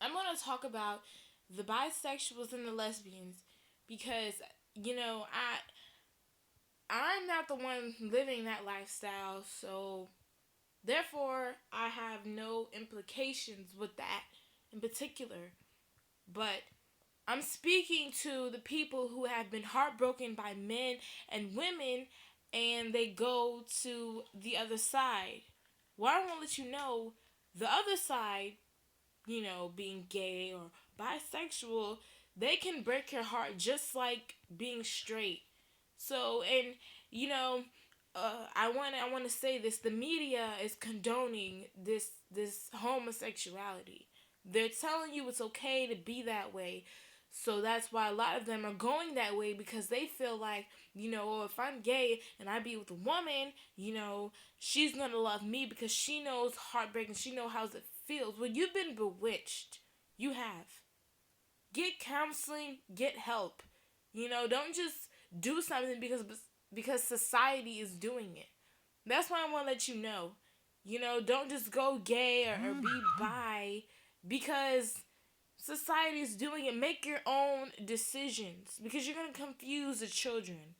I'm going to talk about the bisexuals and the lesbians because I'm not the one living that lifestyle, so therefore I have no implications with that in particular. But I'm speaking to the people who have been heartbroken by men and women and they go to the other side. Well, I want to let you know the other side, being gay or bisexual, they can break your heart just like being straight. So, and you know, I want to say this: the media is condoning this homosexuality. They're telling you it's okay to be that way. So that's why a lot of them are going that way because they feel like, oh, if I'm gay and I be with a woman, she's gonna love me because she knows heartbreak and she knows how it feels. Well, you've been bewitched. You have. Get counseling, get help. Don't just do something because society is doing it. That's why I want to let you know. Don't just go gay or be bi because society is doing it. Make your own decisions because you're going to confuse the children.